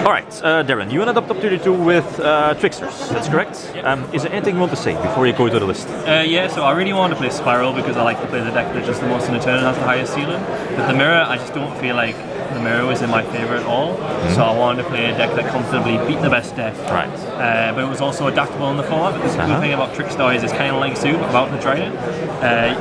Alright, Darren, you ended up top 32 with Trickstars, that's correct? Yep. Is there anything you want to say before you go to the list? Yeah, so I really wanted to play Spiral because I like to play the deck that does the most in the turn and has the highest ceiling. But the Mirror, I just don't feel like the Mirror was in my favour at all. So I wanted to play a deck that comfortably beat the best deck. Right. But it was also adaptable in the format because the good thing about Trickstars is it's kind of like Zoo, but without the Trident.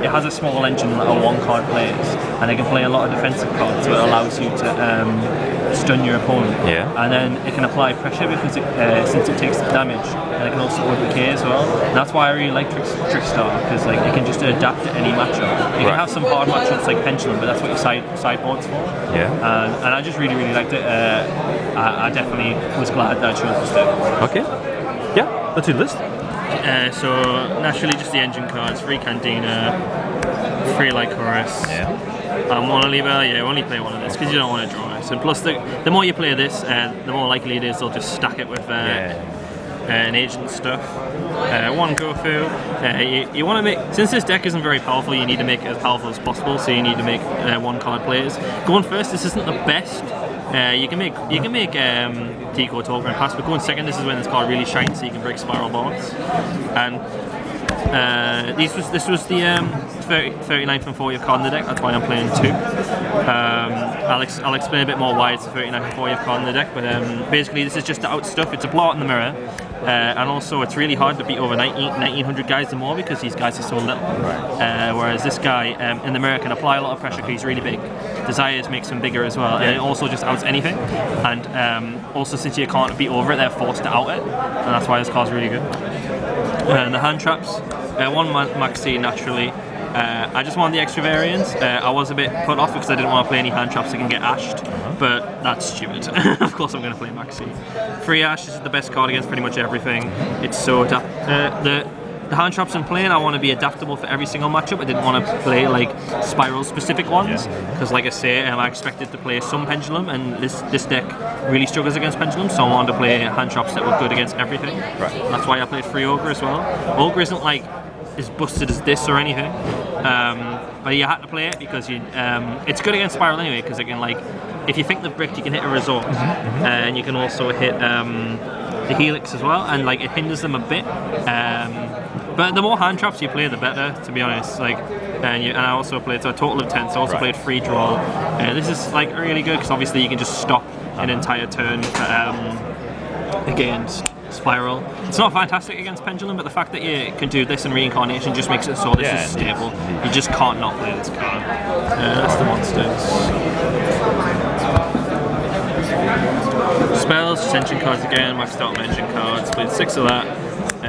It has a small engine that a one-card plays, and it can play a lot of defensive cards, so it allows you to stun your opponent. Yeah. And then it can apply pressure because since it takes damage, and it can also overk as well. And that's why I really like Trickstar, because like it can just adapt to any matchup. You can have some hard matchups like Pendulum, but that's what your sideboard's for. Yeah. And I just really liked it. I definitely was glad that I chose this deck. Okay. Yeah, let's do the list. So naturally just the engine cards, free Cantina, free Lycoris. Yeah. Monoliva, yeah, only play one of this because you don't want to draw it. So plus the more you play this, the more likely it is they'll just stack it with an agent stuff. One Gofu. You want to make, since this deck isn't very powerful, you need to make it as powerful as possible. So you need to make one card plays. Going first, this isn't the best. You can make Tico, Togger and pass, but going second, this is when this card really shines, so you can break Spiral Bonds. And this was the 39th and 40th card in the deck. That's why I'm playing 2. I'll explain a bit more why it's the 39th and 40th card in the deck, but basically this is just to outstuff. It's a blot in the Mirror, and also it's really hard to beat over 1900 guys or more because these guys are so little. Whereas this guy in the Mirror can apply a lot of pressure because he's really big. Desires makes him bigger as well, and it also just outs anything. And also since you can't beat over it, they're forced to out it, and that's why this card's really good. And the hand traps, one Maxi naturally. I just wanted the extra variants. I was a bit put off because I didn't want to play any hand traps that can get ashed, but that's stupid. Of course I'm going to play Maxi. Free Ash is the best card against pretty much everything. It's so the hand traps I'm playing, I want to be adaptable for every single matchup. I didn't want to play like Spiral specific ones because like I say, I expected to play some Pendulum, and this deck really struggles against Pendulum, so I wanted to play hand traps that were good against everything. Right. That's why I played Free Ogre as well. Ogre isn't like as busted as this or anything, but you had to play it because it's good against Spiral anyway, because it can, like, if you think the brick, you can hit a resort, and you can also hit the Helix as well, and like it hinders them a bit. But the more hand traps you play, the better, to be honest. Like, and I also played, so a total of 10. So I also played free draw. This is like really good because obviously you can just stop an entire turn against Spiral. It's not fantastic against Pendulum, but the fact that you can do this in Reincarnation just makes it so this is stable. You just can't not play this card. That's the monsters. Spells, just engine cards again, maxed out on engine cards, played 6 of that.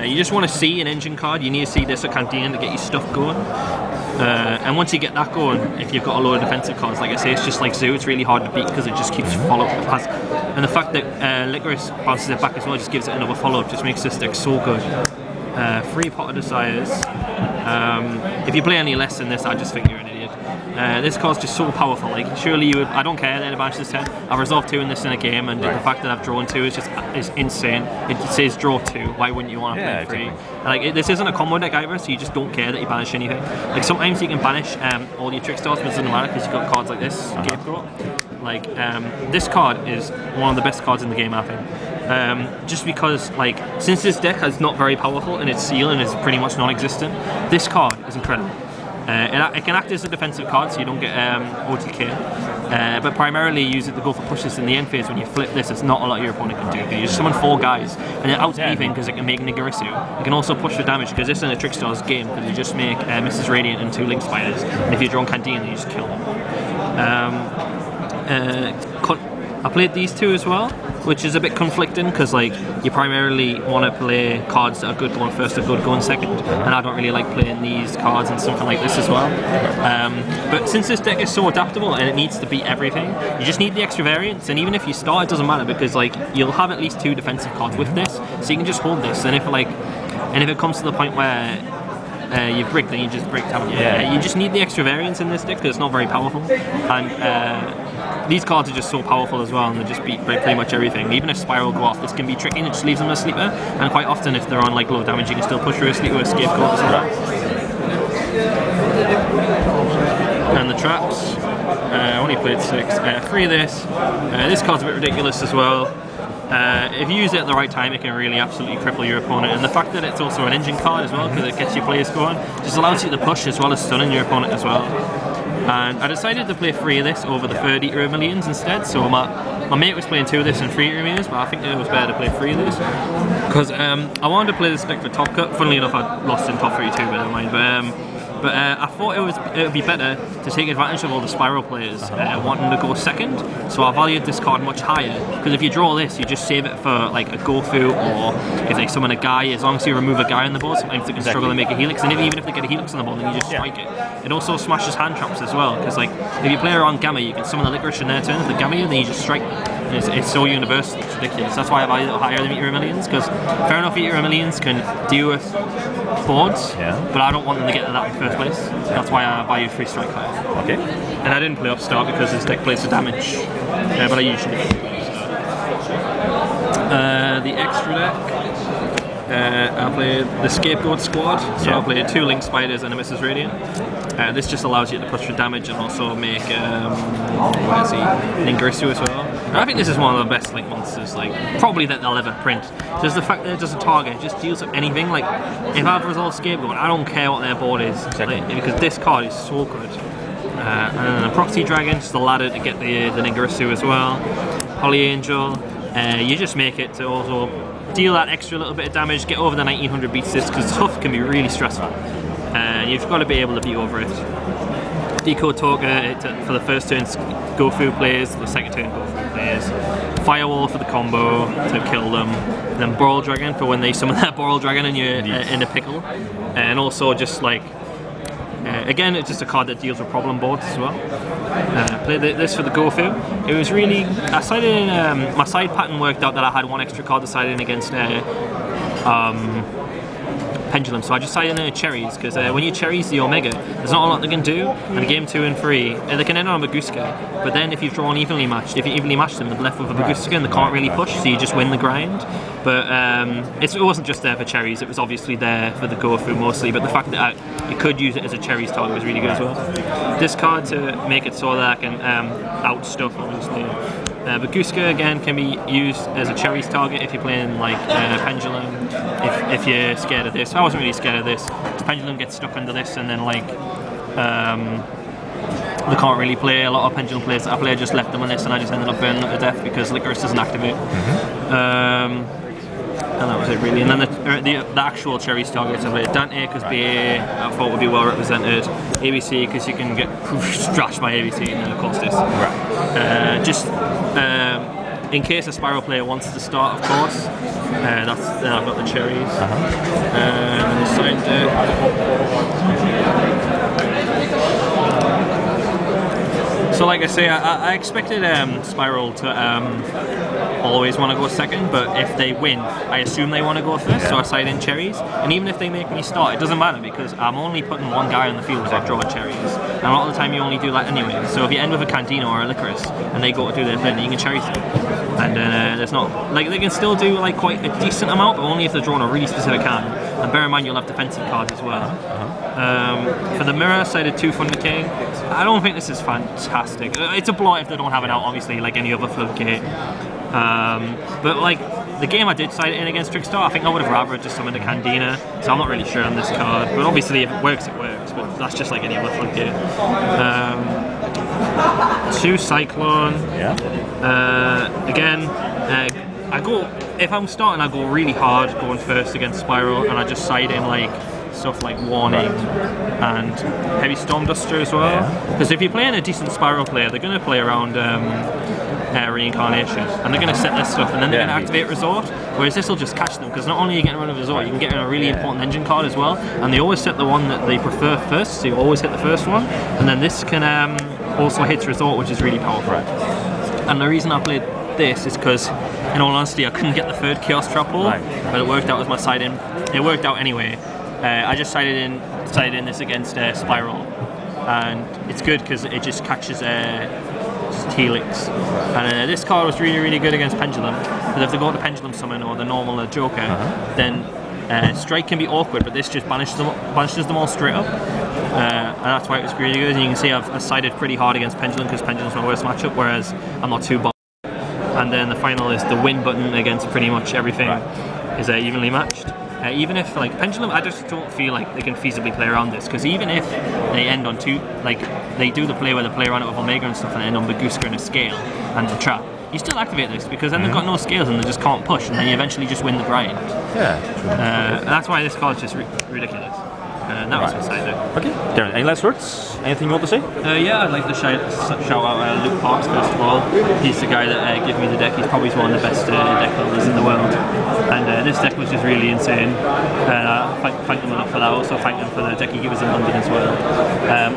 You just want to see an engine card, you need to see this at Cantina to get your stuff going. And once you get that going, if you've got a load of defensive cards, like I say, it's just like Zoo, it's really hard to beat because it just keeps follow-up. And the fact that Licorice bounces it back as well just gives it another follow-up, just makes this deck so good. Free Pot of Desires. If you play any less than this, I just think you're an idiot. This card's just so powerful, like surely you would, I don't care that it banishes 10. I've resolved 2 in this in a game, and the fact that I've drawn 2 is insane. It says draw 2, why wouldn't you want to play free? Like, this isn't a combo deck either, so you just don't care that you banish anything. Like sometimes you can banish all your Trickstars, but it doesn't matter because you've got cards like this, Scapegoat. Like, this card is one of the best cards in the game, I think. Just because, like, since this deck is not very powerful and its ceiling is pretty much non-existent, this card is incredible. It can act as a defensive card, so you don't get OTK, but primarily use it to go for pushes in the end phase. When you flip this, it's not a lot your opponent can do. You just summon 4 guys, and it outs anything because it can make Nigirisu. It can also push for damage because this is in a Trickstars game, because you just make Mrs. Radiant and 2 Link Spiders, and if you draw on Cantina, you just kill them. I played these 2 as well, which is a bit conflicting because like you primarily want to play cards that are good going first or good going second, and I don't really like playing these cards and something like this as well. But since this deck is so adaptable and it needs to beat everything, you just need the extra variants, and even if you start, it doesn't matter because like you'll have at least 2 defensive cards with this, so you can just hold this, and if it comes to the point where you've bricked, then you just bricked, haven't you? You just need the extra variants in this deck because it's not very powerful, and these cards are just so powerful as well, and they just beat pretty much everything. Even if Spiral go off, this can be tricky and it just leaves them a sleeper, and quite often if they're on like low damage, you can still push through a sleeper with Scapegoat as well. And the traps. I only played 6. 3 of this. This card's a bit ridiculous as well. If you use it at the right time, it can really absolutely cripple your opponent. And the fact that it's also an engine card as well, because it gets your players going, just allows you to push as well as stunning your opponent as well. And I decided to play 3 of this over the 3rd Eater of Millions instead. So my mate was playing 2 of this and 3 Eater of Millions, but I think it was better to play 3 of this. Because I wanted to play this deck for Top Cut. Funnily enough, I lost in Top 32, but never mind. But I thought it would be better to take advantage of all the Spiral players wanting to go second. So I valued this card much higher, because if you draw this, you just save it for like a Gofu, or if they summon a guy. As long as you remove a guy on the board, sometimes they can struggle to make a Helix, and even if they get a Helix on the board, then you just strike it. It also smashes hand traps as well, because like if you play around Gamma, you can summon the Licorice in their turn. If they Gamma you, then you just strike them. It's so universal, it's ridiculous. That's why I value it higher than Eater of Millions, because fair enough, Eater of Millions can deal with boards, but I don't want them to get to that in the first place. That's why I value 3 strike higher. Okay. And I didn't play Upstart because this deck plays the damage, but I usually do. The extra deck, I played the Scapegoat Squad, so I played 2 Link Spiders and a Mrs. Radiant. This just allows you to push for damage and also make where is he? Ningirsu as well. And I think this is one of the best Link monsters, like probably that they'll ever print. Just the fact that it doesn't target, it just deals with anything. Like if I've resolved Scapegoat, I don't care what their board is, like, because this card is so good. And then a Proxy Dragon, just a ladder to get the Ningirsu as well. Holly Angel, you just make it to also deal that extra little bit of damage, get over the 1900 beats this, because tough can be really stressful. And you've got to be able to beat over it. Decode Talker for the first turn Gofu plays, the second turn Gofu plays. Firewall for the combo to kill them. Then Boral Dragon for when they summon that Boral Dragon and you're in a pickle. And also just like, again, it's just a card that deals with problem boards as well. Played this for the Gofu. It was really, I sided in, my side pattern worked out that I had 1 extra card to side in against Pendulum, so I just sided in Cherries, because when you Cherries the Omega, there's not a lot they can do, and game 2 and 3, they can end on a Baguska, but then if you've drawn evenly matched, if you evenly match them, they're left with a Baguska and they can't really push, so you just win the grind. But it wasn't just there for Cherries, it was obviously there for the Gofu mostly, but the fact that you could use it as a Cherries target was really good as well. This card to make it so that I can outstuff, obviously. Baguska again can be used as a Cherries target if you're playing like Pendulum, if you're scared of this. I wasn't really scared of this. Pendulum gets stuck under this and then like they can't really play. A lot of Pendulum players that I played just left them on this and I just ended up burning them to death because Licorice doesn't activate. And that was it really. And then the actual Cherries targets I played Dante because BA I thought would be well represented. ABC because you can get trashed by ABC and then of course this. Just in case a Spiral player wants to start, of course. Then I've got the Cherries. And the side So like I say, I expected Spiral to always want to go second, but if they win, I assume they want to go first, so I side in Cherries. And even if they make me start, it doesn't matter because I'm only putting 1 guy on the field without drawing Cherries. And a lot of the time you only do that anyway. So if you end with a Cantina or a Licorice and they go to do their thing, you can Cherries them. And there's not, like they can still do like quite a decent amount, but only if they're drawing a really specific hand. And bear in mind you'll have defensive cards as well. For the mirror, I sided 2 Thunder King. I don't think this is fantastic. It's a blot if they don't have it out, obviously, like any other Floodgate. But like the game I did side it in against Trickstar, I think I would have rather just summoned a Candina, so I'm not really sure on this card. But obviously, if it works, it works. But that's just like any other Floodgate. 2 Cyclone. Again, I go if I'm starting, I go really hard going first against Spiral, and I just side in like stuff like Warning and Heavy Storm Duster as well. Because if you're playing a decent Spiral player, they're going to play around Reincarnation, and they're going to set this stuff, and then they're going to activate Resort. Whereas this will just catch them, because not only are you getting rid of Resort, you can get in a really important engine card as well. And they always set the one that they prefer first, so you always hit the first one. And then this can also hit Resort, which is really powerful. And the reason I played this is because, in all honesty, I couldn't get the 3rd Chaos Trap Hole, but it worked out as my side in. It worked out anyway. I just sided in this against Spiral, and it's good because it just catches just Helix. And this card was really good against Pendulum, because if they go to Pendulum Summon or the normal Joker, then Strike can be awkward, but this just banishes them all straight up. and that's why it was really good. And you can see I've sided pretty hard against Pendulum because Pendulum's my worst matchup, whereas I'm not too bothered. And then the final is the win button against pretty much everything is evenly matched. Even if, like, Pendulum, I just don't feel like they can feasibly play around this, because even if they end on two, like, they do the play where they play around it with Omega and stuff and end on Baguska and a scale and the trap, you still activate this, because then they've got no scales and they just can't push, and then you eventually just win the grind. Yeah. And that's why this card is just ridiculous. And that was my side there. Okay, Darren, any last words? Anything you want to say? Yeah, I'd like to shout out Luke Parks first of all. He's the guy that gave me the deck. He's probably one of the best deck builders in the world. And this deck was just really insane. And I thank him enough for that. Also thank him for the deck he gave us in London as well.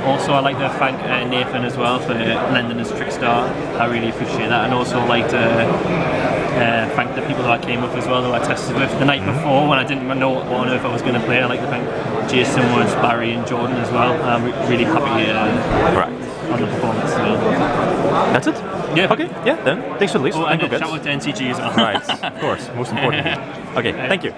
Also I'd like to thank Nathan as well for lending us Trickstar. I really appreciate that. And also I'd like to thank the people that I came with as well, that I tested with the night before when I didn't know what on earth I was going to play. I'd like to thank Jason, Woods, Barry and Jordan as well. I'm really happy on the performance. That's it? Yeah. Okay, yeah, then thanks for the list. Oh, and shout out to NCG as well. Right, of course, most important. Okay, thank you.